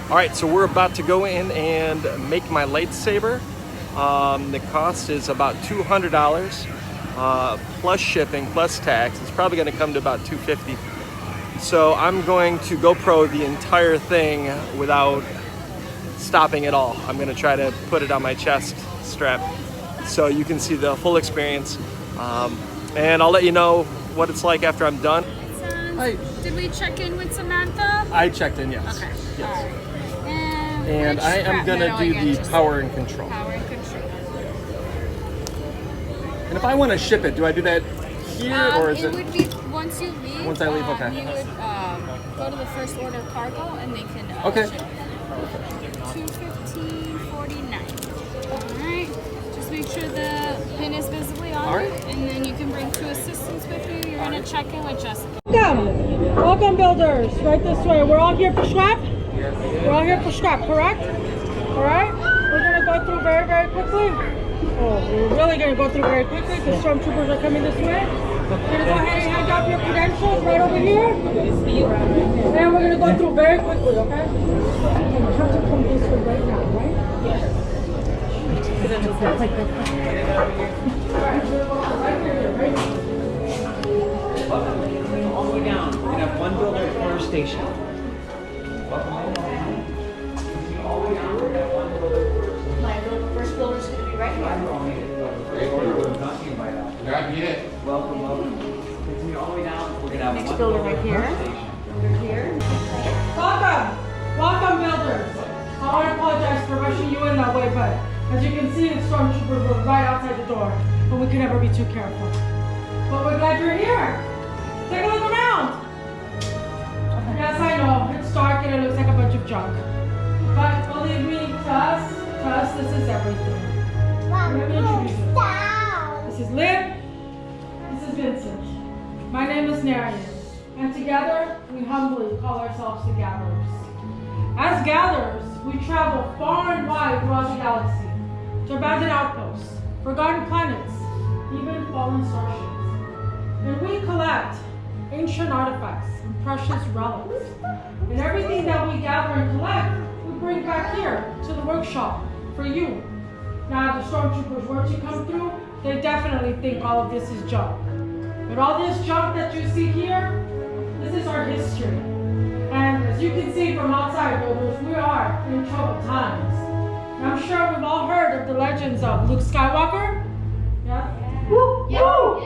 All right, so we're about to go in and make my lightsaber. The cost is about $200 plus shipping, plus tax. It's probably going to come to about $250. So I'm going to GoPro the entire thing without stopping at all. I'm going to try to put it on my chest strap so you can see the full experience. And I'll let you know what it's like after I'm done. Hi. Did we check in with Samantha? I checked in, yes. Okay. Yes. All right. And I am going to do the power and control. Power and control. And if I want to ship it, do I do that here or is it? It would be once you leave. Once I leave, okay. You would go to the first order cargo and they can okay. ship it. $215.49. All right. Just make sure the pin is visibly on All it, right. and then you can bring two assistants with you. You're going to check in with Jessica. Welcome builders, right this way. We're all here for scrap? We're all here for scrap, correct? Alright, we're going to go through very, very quickly. Oh, we're really going to go through very quickly because stormtroopers are coming this way. We're going to go ahead and hand out your credentials right over here. And we're going to go through very quickly, okay? You have to come this way right now, right? Yes. All the way down. We're going to have one builder per station. My first builder's going to be right here. Welcome, welcome. Continue all the way down. We're going to have Next one builder right here. station. Builder here. Welcome! Welcome builders! I want to apologize for rushing you in that way, but as you can see, the stormtroopers were right outside the door, and we can never be too careful. But we're glad you're here! Take a look around! Yes, I know, it's dark and it looks like a bunch of junk. But believe me, to us, this is everything. Let me introduce you. This is Liv, this is Vincent. My name is Narian, and together, we humbly call ourselves the Gatherers. As Gatherers, we travel far and wide throughout the galaxy, to abandoned outposts, forgotten planets, even fallen starships. And we collect ancient artifacts and precious relics. And everything that we gather and collect, we bring back here to the workshop for you. Now, the stormtroopers were to come through, they definitely think all of this is junk. But all this junk that you see here, this is our history. And as you can see from outside, builders, we are in troubled times. And I'm sure we've all heard of the legends of Luke Skywalker. Yeah? Woo! Woo!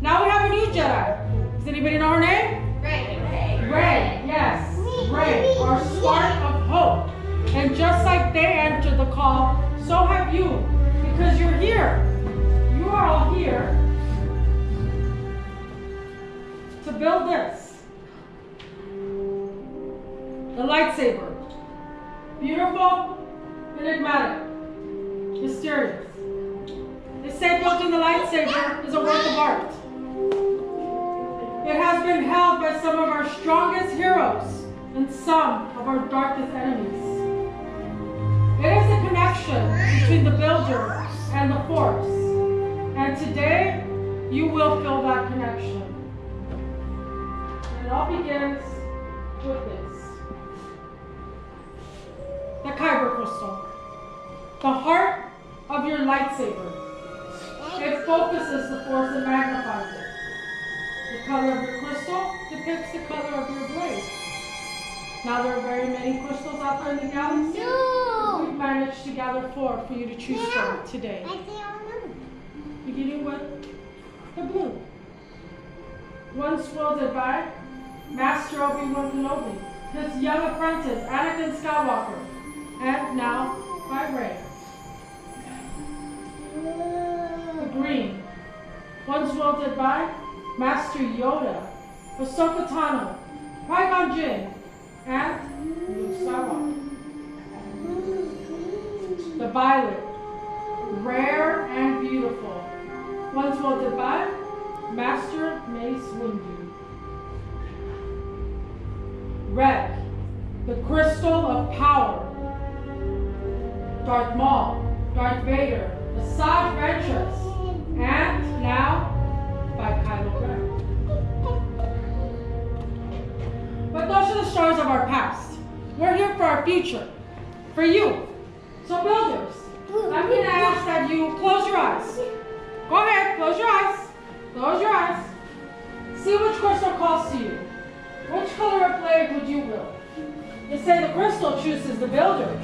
Now we have a new Jedi. Does anybody know her name? Ray. Ray, yes. Ray, our spark of hope. And just like they answered the call, so have you. Because you're here. You are all here to build this. The lightsaber. Beautiful, enigmatic, mysterious. They say building the lightsaber is a work of art. It has been held by some of our strongest heroes and some of our darkest enemies. It is a connection between the builder and the Force. And today, you will feel that connection. And it all begins with this. The Kyber crystal. The heart of your lightsaber. It focuses the Force and magnifies it. The color of your crystal depicts the color of your blade. Now there are very many crystals out there in the galaxy. No. We've managed to gather 4 for you to choose from today. Beginning with the blue. Once wielded by Master Obi-Wan Kenobi, his young apprentice Anakin Skywalker, and now by Rey. The green. Once wielded by Master Yoda, Ahsoka Tano, Qui-Gon Jinn, and Luke Skywalker. The violet, rare and beautiful, once wielded by Master Mace Windu. Red, the crystal of power, Darth Maul, Darth Vader, Asajj Ventress, and now by Kylo Ren. But those are the stories of our past. We're here for our future, for you. So builders, I'm gonna ask that you close your eyes. Go ahead, close your eyes. Close your eyes. See which crystal calls to you. Which color of blade would you build? You say the crystal chooses the builder.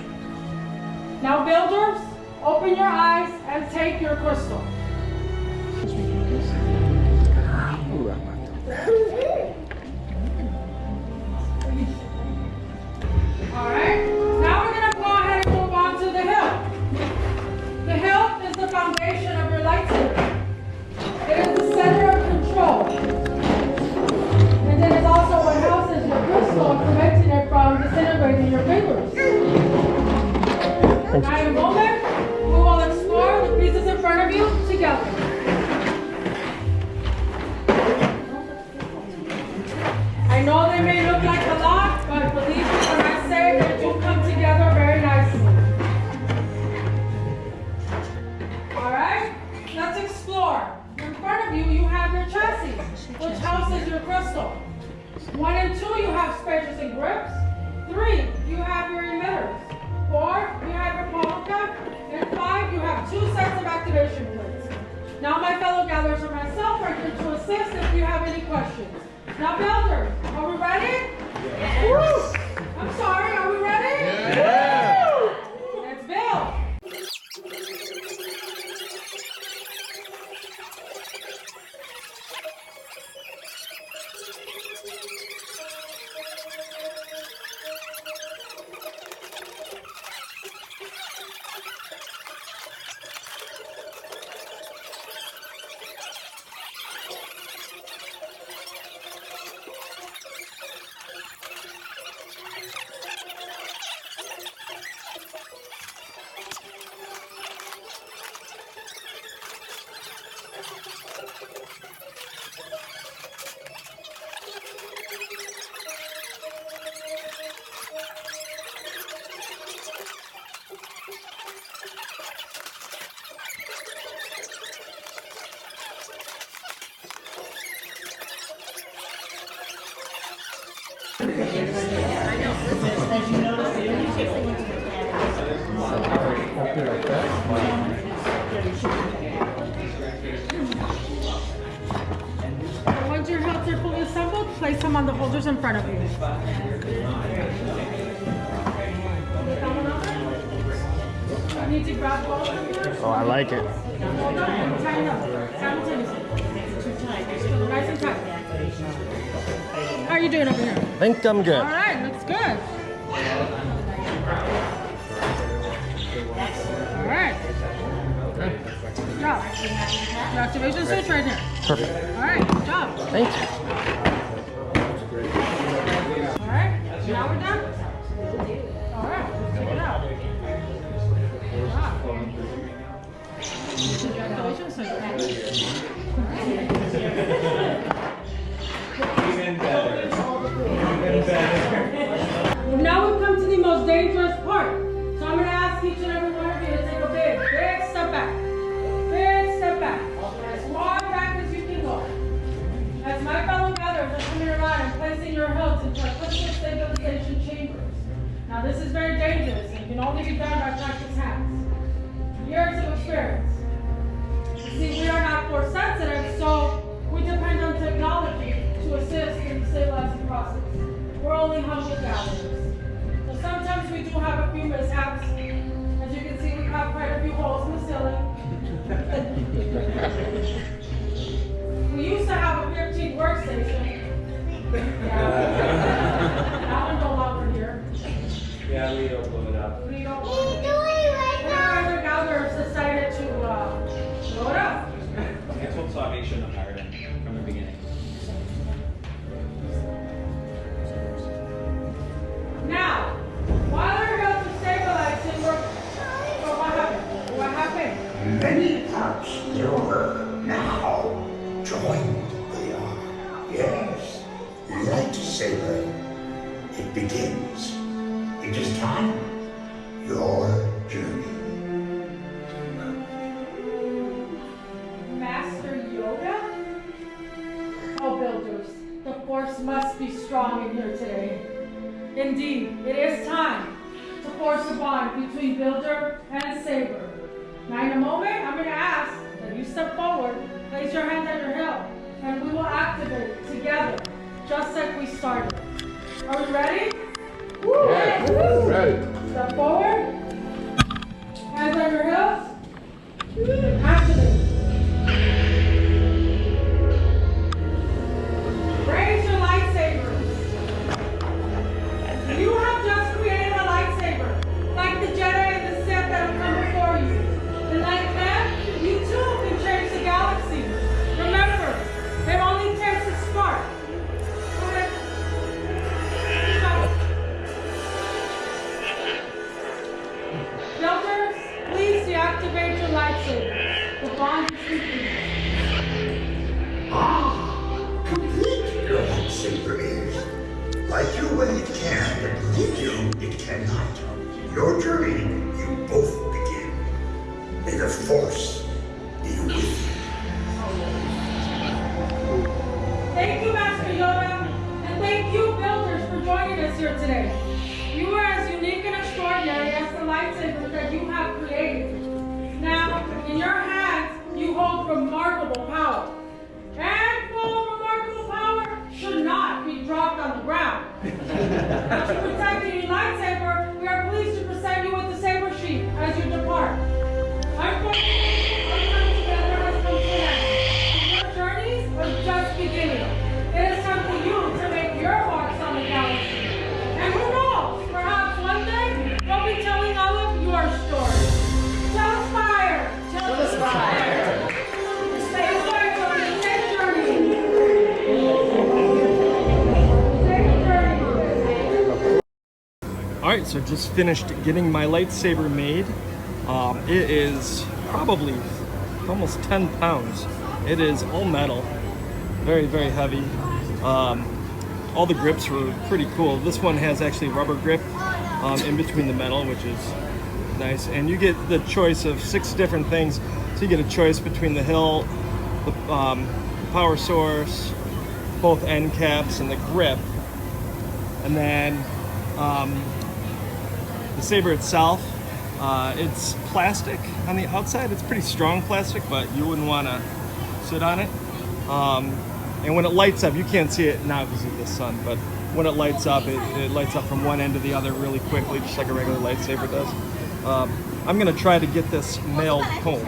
Now builders, open your eyes and take your crystal. Alright, now we're going to go ahead and move on to the hilt. The hilt is the foundation of your lightsaber. It is the center of control. And it is also what houses your crystal, preventing it from disintegrating your fingers. Now in a moment, we will explore the pieces in front of you together. I know they may look like a lot, but believe me when I say they do come together very nicely. Alright, let's explore. In front of you, you have your chassis, which houses your crystal. 1 and 2, you have spacers and grips. 3, you have your emitters. 4, you have your power cap. And 5, you have 2 sets of activation plates. Now my fellow gatherers and myself are here to assist if you have any questions. Now builders, are we ready? Yes. I'm sorry, are we ready? Yeah. Let's build. Once your hilts are fully assembled, place them on the holders in front of you. I need to grab both of yours. Oh, I like it. Hold on and tighten up simultaneously. Nice and tight. How are you doing over here? I think I'm good. All right, looks good. All right. Good job. Your activation switch right here. Perfect. All right, good job. Thank you. All right, now we're done. All right, let's check it out. Wow. Your activation switch. Even better. Even better. Now we've come to the most dangerous part. So I'm going to ask each and every one of you to take a big step back. Big step back. As far back as you can go. As my fellow gatherers are coming around and placing your hilts into our crystal stabilization chambers. Now this is very dangerous and can only be done by practice hands. Years of experience. You see, we are not force sensitive, so we depend on technology to assist in the stabilizing process. We're only humble gatherers. So sometimes we do have a few mishaps. As you can see, we have quite a few holes in the ceiling. We used to have a 15 workstation. That one no longer here. Yeah, Leo blew it up. We don't want it. Other gatherers decided to blow it up. I told Savi you shouldn't have hired him from the beginning. Now, while our hilts are stabilizing, what happened? What happened? Many parts over now. Joined we are. Yes. Lightsaber. It begins. It is time. Your journey. Master Yoda? Builders, the force must be strong in here today. Indeed, it is time. bond between builder and saber. Now in a moment, I'm going to ask that you step forward, place your hand on your hip, and we will activate together, just like we started. Are we ready? Woo! Yeah, ready. Step forward. Hands on your hips. Activate. Raise your lightsabers. You have just created a lightsaber, like the Jedi and the Sith that have come before you. And like them, you too can change the galaxy. Remember, it only takes a spark. Okay. Builders, please deactivate your lightsaber. The bond is complete. Complete your lightsaber is. Like you when it can, but leave you it cannot. Your journey, you both begin. May the Force be with you. Thank you, Master Yoda, and thank you, builders, for joining us here today. You are as unique and extraordinary as the lightsabers that you have created. Now, in your hands, you hold remarkable power. And full remarkable power should not be dropped on the ground. But to protect your lightsaber, we are pleased to present you with the saber sheath as you depart. Unfortunately, our time together has come to an end. Your journeys are just beginning. It is time for you to make your marks on the galaxy. And who knows, perhaps one day we'll be telling all of your stories. Tell us fire! Tell us fire! Stay away from the safe journey! Safe journey! Alright, so just finished getting my lightsaber made. It is probably almost 10 pounds. It is all metal, very, very heavy. All the grips were pretty cool. This one has actually rubber grip in between the metal, which is nice. And you get the choice of 6 different things. So you get a choice between the hilt, the power source, both end caps, and the grip. And then the saber itself, it's plastic on the outside. It's pretty strong plastic, but you wouldn't want to sit on it. And when it lights up, you can't see it now because of the sun, but when it lights up, it lights up from one end to the other really quickly, just like a regular lightsaber does. I'm gonna try to get this mailed home.